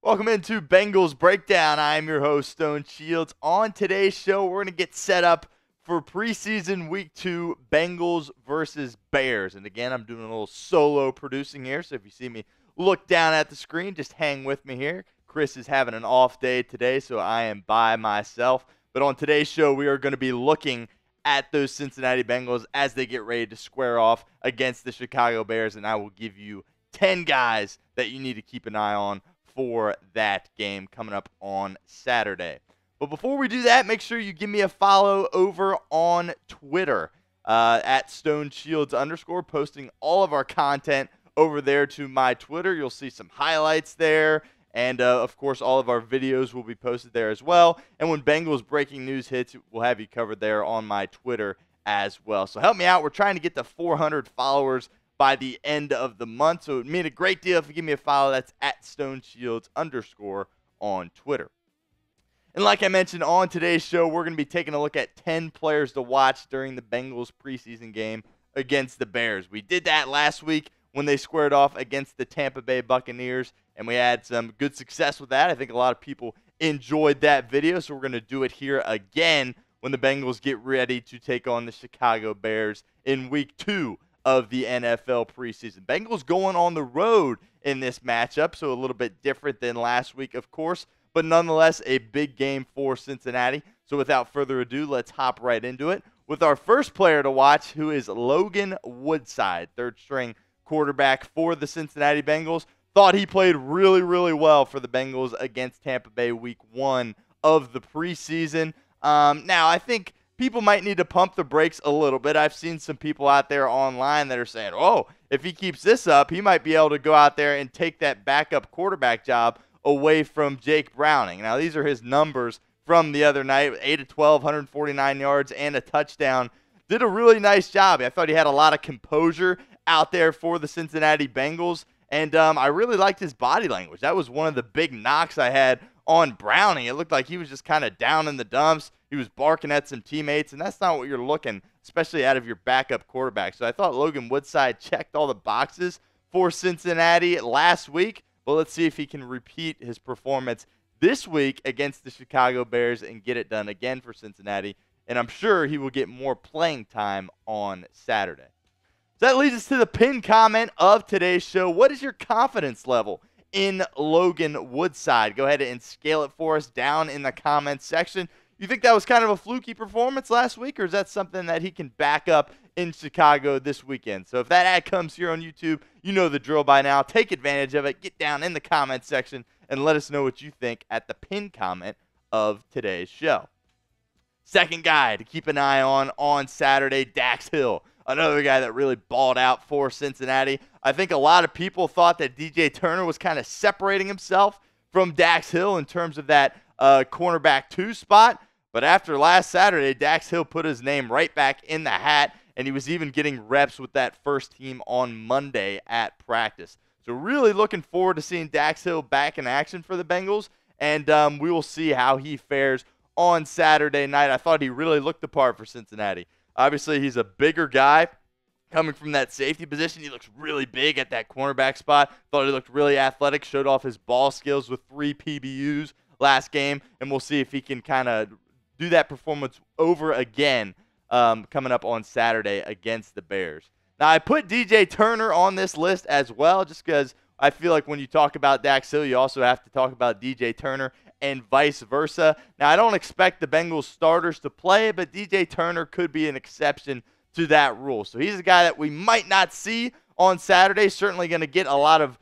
Welcome into Bengals Breakdown. I am your host, Stone Shields. On today's show, we're going to get set up for preseason week 2, Bengals versus Bears. And again, I'm doing a little solo producing here, so if you see me look down at the screen, just hang with me here. Chris is having an off day today, so I am by myself. But on today's show, we are going to be looking at those Cincinnati Bengals as they get ready to square off against the Chicago Bears, and I will give you 10 guys that you need to keep an eye on for that game coming up on Saturday. But before we do that, make sure you give me a follow over on Twitter at StoneShields_, posting all of our content over there to my Twitter. You'll see some highlights there, and of course all of our videos will be posted there as well. And when Bengals breaking news hits, we'll have you covered there on my Twitter as well. So help me out. We're trying to get to 400 followers by the end of the month. So it would mean a great deal if you give me a follow. That's at StoneShields_ on Twitter. And like I mentioned on today's show, we're going to be taking a look at 10 players to watch during the Bengals preseason game against the Bears. We did that last week when they squared off against the Tampa Bay Buccaneers, and we had some good success with that. I think a lot of people enjoyed that video, so we're going to do it here again when the Bengals get ready to take on the Chicago Bears in week 2 of the NFL preseason. Bengals going on the road in this matchup, so a little bit different than last week, of course, but nonetheless a big game for Cincinnati. So without further ado, let's hop right into it with our first player to watch, who is Logan Woodside, third-string quarterback for the Cincinnati Bengals. Thought he played really, really well for the Bengals against Tampa Bay week 1 of the preseason. Now, I think people might need to pump the brakes a little bit. I've seen some people out there online that are saying, oh, if he keeps this up, he might be able to go out there and take that backup quarterback job away from Jake Browning. Now, these are his numbers from the other night, 8 of 12, 149 yards, and a touchdown. Did a really nice job. I thought he had a lot of composure out there for the Cincinnati Bengals, and I really liked his body language. That was one of the big knocks I had on Browning. It looked like he was just kind of down in the dumps. He was barking at some teammates, and that's not what you're looking, especially out of your backup quarterback. So I thought Logan Woodside checked all the boxes for Cincinnati last week, but let's see if he can repeat his performance this week against the Chicago Bears and get it done again for Cincinnati, and I'm sure he will get more playing time on Saturday. So that leads us to the pinned comment of today's show. What is your confidence level in Logan Woodside? Go ahead and scale it for us down in the comments section. You think that was kind of a fluky performance last week, or is that something that he can back up in Chicago this weekend? So if that ad comes here on YouTube, you know the drill by now. Take advantage of it. Get down in the comments section and let us know what you think at the pinned comment of today's show. Second guy to keep an eye on Saturday, Dax Hill. Another guy that really balled out for Cincinnati. I think a lot of people thought that DJ Turner was kind of separating himself from Dax Hill in terms of that cornerback 2 spot. But after last Saturday, Dax Hill put his name right back in the hat, and he was even getting reps with that first team on Monday at practice. So really looking forward to seeing Dax Hill back in action for the Bengals, and we will see how he fares on Saturday night. I thought he really looked the part for Cincinnati. Obviously, he's a bigger guy coming from that safety position. He looks really big at that cornerback spot. Thought he looked really athletic, showed off his ball skills with 3 PBUs last game, and we'll see if he can kind of do that performance over again coming up on Saturday against the Bears. Now, I put DJ Turner on this list as well just because I feel like when you talk about Dax Hill, you also have to talk about DJ Turner and vice versa. Now, I don't expect the Bengals starters to play, but DJ Turner could be an exception to that rule. So he's a guy that we might not see on Saturday. Certainly going to get a lot of,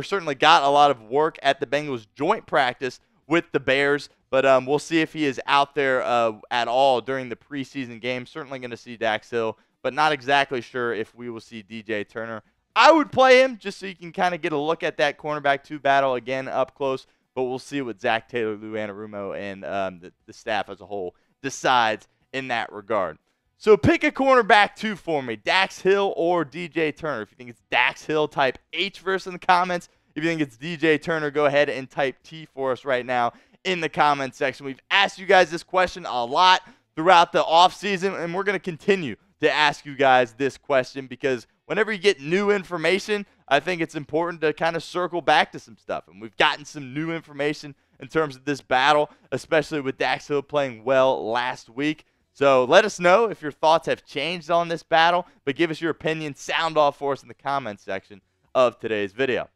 certainly got a lot of work at the Bengals joint practice with the Bears, but we'll see if he is out there at all during the preseason game. Certainly going to see Dax Hill, but not exactly sure if we will see DJ Turner. I would play him just so you can kind of get a look at that cornerback 2 battle again up close, but we'll see what Zac Taylor, Lou Anarumo, and the staff as a whole decides in that regard. So pick a cornerback 2 for me, Dax Hill or DJ Turner. If you think it's Dax Hill, type H verse in the comments. If you think it's DJ Turner, go ahead and type T for us right now in the comments section. We've asked you guys this question a lot throughout the offseason, and we're going to continue to ask you guys this question because whenever you get new information, I think it's important to kind of circle back to some stuff. And we've gotten some new information in terms of this battle, especially with Dax Hill playing well last week. So let us know if your thoughts have changed on this battle, but give us your opinion. Sound off for us in the comments section of today's video.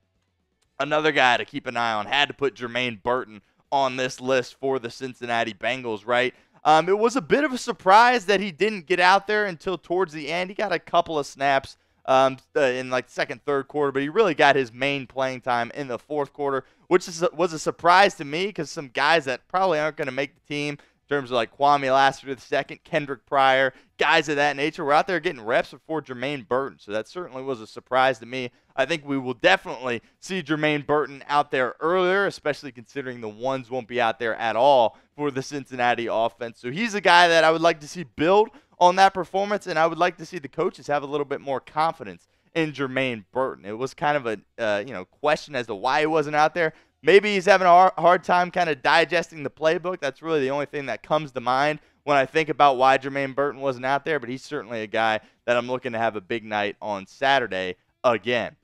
Another guy to keep an eye on, had to put Jermaine Burton on this list for the Cincinnati Bengals, right? It was a bit of a surprise that he didn't get out there until towards the end. He got a couple of snaps in like second, third quarter, but he really got his main playing time in the fourth quarter, which was a surprise to me because some guys that probably aren't going to make the team in terms of like Kwame Lassiter II, Kendrick Pryor, guys of that nature, were out there getting reps before Jermaine Burton. So that certainly was a surprise to me. I think we will definitely see Jermaine Burton out there earlier, especially considering the ones won't be out there at all for the Cincinnati offense. So he's a guy that I would like to see build on that performance, and I would like to see the coaches have a little bit more confidence in Jermaine Burton. It was kind of a question as to why he wasn't out there. Maybe he's having a hard time kind of digesting the playbook. That's really the only thing that comes to mind when I think about why Jermaine Burton wasn't out there, but he's certainly a guy that I'm looking to have a big night on Saturday again.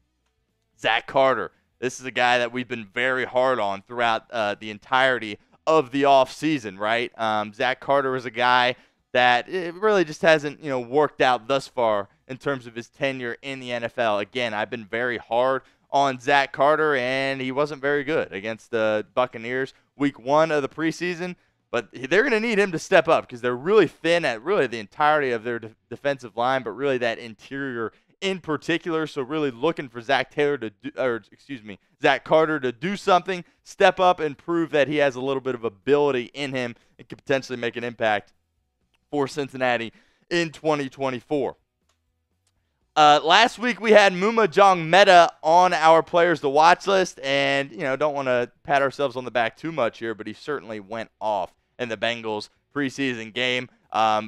Zach Carter. This is a guy that we've been very hard on throughout the entirety of the offseason, right? Zach Carter is a guy that it really just hasn't, worked out thus far in terms of his tenure in the NFL. Again, I've been very hard on Zach Carter, and he wasn't very good against the Buccaneers week 1 of the preseason. But they're going to need him to step up because they're really thin at really the entirety of their defensive line, but really that interior in particular. So really looking for Zac Carter to do something, step up, and prove that he has a little bit of ability in him and could potentially make an impact for Cincinnati in 2024. Last week we had Maema Njongmeta on our players to watch list, and don't want to pat ourselves on the back too much here, but he certainly went off in the Bengals preseason game.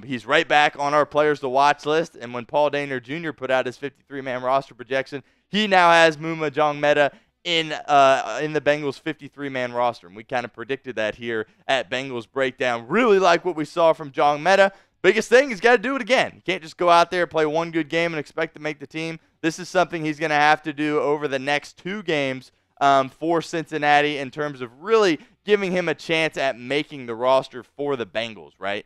He's right back on our players to watch list, and when Paul Dehner Jr. put out his 53-man roster projection, he now has Maema Njongmeta in the Bengals 53-man roster, and we kind of predicted that here at Bengals Breakdown. Really like what we saw from Njongmeta. Biggest thing, he's got to do it again. You can't just go out there, play one good game, and expect to make the team. This is something he's going to have to do over the next 2 games for Cincinnati in terms of really giving him a chance at making the roster for the Bengals, right?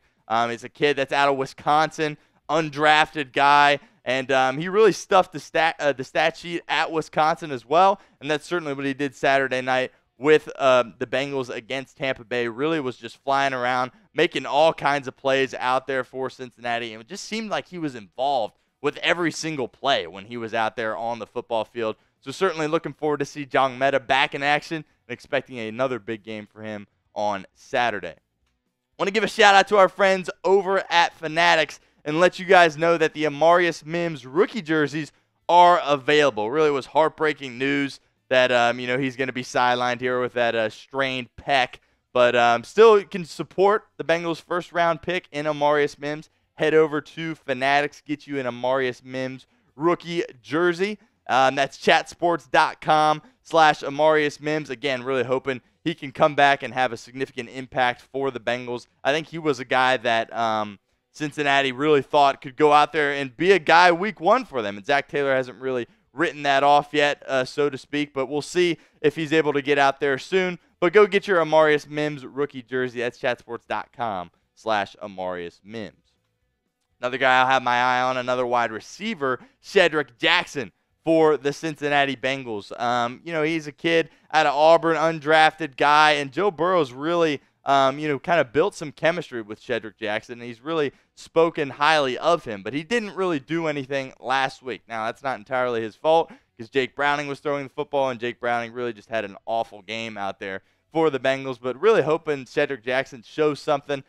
He's a kid that's out of Wisconsin, undrafted guy, and he really stuffed the stat sheet at Wisconsin as well, and that's certainly what he did Saturday night with the Bengals against Tampa Bay. Really was just flying around, making all kinds of plays out there for Cincinnati, and it just seemed like he was involved with every single play when he was out there on the football field. So certainly looking forward to see Njongmeta back in action and expecting another big game for him on Saturday. I want to give a shout out to our friends over at Fanatics and let you guys know that the Amarius Mims rookie jerseys are available. Really was heartbreaking news that he's going to be sidelined here with that strained pec, but still can support the Bengals' first-round pick in Amarius Mims. Head over to Fanatics, get you an Amarius Mims rookie jersey. That's chatsports.com/Amarius Mims. Again, really hoping he can come back and have a significant impact for the Bengals. I think he was a guy that Cincinnati really thought could go out there and be a guy week 1 for them, and Zac Taylor hasn't really written that off yet, so to speak, but we'll see if he's able to get out there soon. But go get your Amarius Mims rookie jersey. That's chatsports.com/Amarius Mims. Another guy I'll have my eye on, another wide receiver, Shedrick Jackson for the Cincinnati Bengals. He's a kid out of Auburn, undrafted guy, and Joe Burrow's really, kind of built some chemistry with Shedrick Jackson, and he's really spoken highly of him, but he didn't really do anything last week. Now, that's not entirely his fault because Jake Browning was throwing the football, and Jake Browning really just had an awful game out there for the Bengals, but really hoping Shedrick Jackson shows something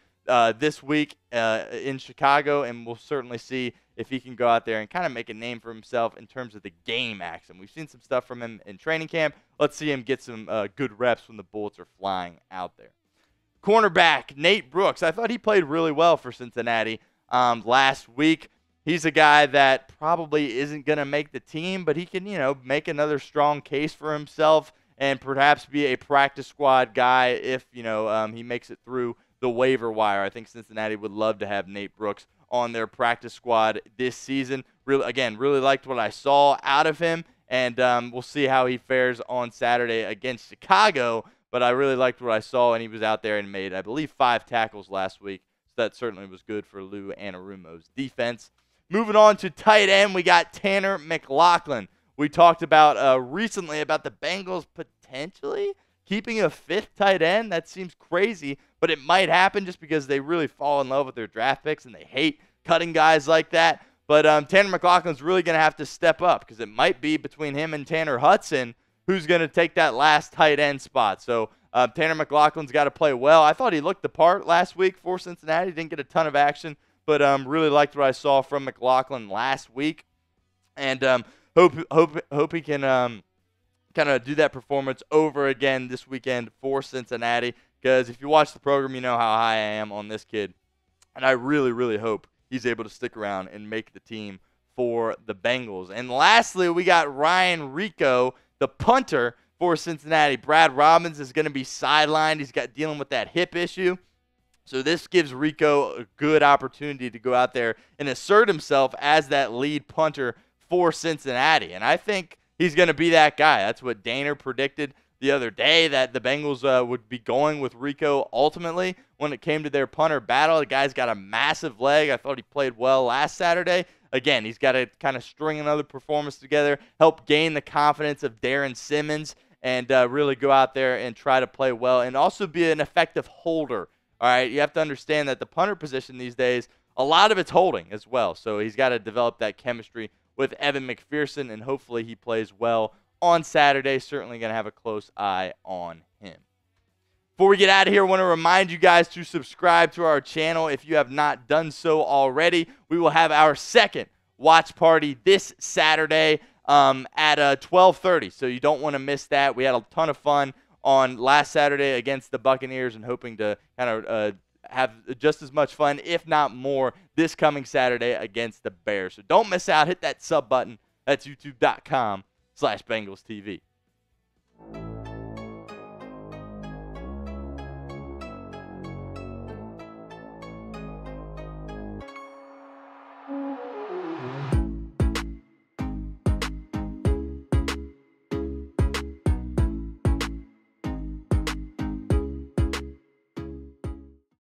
this week in Chicago, and we'll certainly see if he can go out there and kind of make a name for himself in terms of the game action. We've seen some stuff from him in training camp. Let's see him get some good reps when the bullets are flying out there. Cornerback Nate Brooks. I thought he played really well for Cincinnati last week. He's a guy that probably isn't going to make the team, but he can, make another strong case for himself and perhaps be a practice squad guy if, he makes it through the waiver wire. I think Cincinnati would love to have Nate Brooks on their practice squad this season. really liked what I saw out of him, and we'll see how he fares on Saturday against Chicago. But I really liked what I saw, and he was out there and made, I believe, 5 tackles last week. So that certainly was good for Lou Anarumo's defense. Moving on to tight end, we got Tanner McLachlan. We talked about recently about the Bengals potentially keeping a 5th tight end. That seems crazy, but it might happen just because they really fall in love with their draft picks and they hate cutting guys like that. But Tanner McLachlan's really going to have to step up because it might be between him and Tanner Hudson who's going to take that last tight end spot. So Tanner McLachlan's got to play well. I thought he looked the part last week for Cincinnati. Didn't get a ton of action, but really liked what I saw from McLachlan last week. And hope he can kind of do that performance over again this weekend for Cincinnati. Because if you watch the program, you know how high I am on this kid. And I really, really hope he's able to stick around and make the team for the Bengals. And lastly, we got Ryan Rehkow, the punter for Cincinnati. Brad Robbins is going to be sidelined. He's got dealing with that hip issue. So this gives Rehkow a good opportunity to go out there and assert himself as that lead punter for Cincinnati. And I think he's going to be that guy. That's what Daner predicted the other day, that the Bengals would be going with Rehkow ultimately when it came to their punter battle. The guy's got a massive leg. I thought he played well last Saturday. Again, he's got to kind of string another performance together, help gain the confidence of Darren Simmons, and really go out there and try to play well and also be an effective holder. All right, you have to understand that the punter position these days, a lot of it's holding as well. So he's got to develop that chemistry with Evan McPherson, and hopefully he plays well on Saturday. Certainly going to have a close eye on him. Before we get out of here, I want to remind you guys to subscribe to our channel if you have not done so already. We will have our second watch party this Saturday at 12:30, so you don't want to miss that. We had a ton of fun on last Saturday against the Buccaneers and hoping to kind of have just as much fun, if not more, this coming Saturday against the Bears. So don't miss out. Hit that sub button. That's youtube.com/BengalsTV.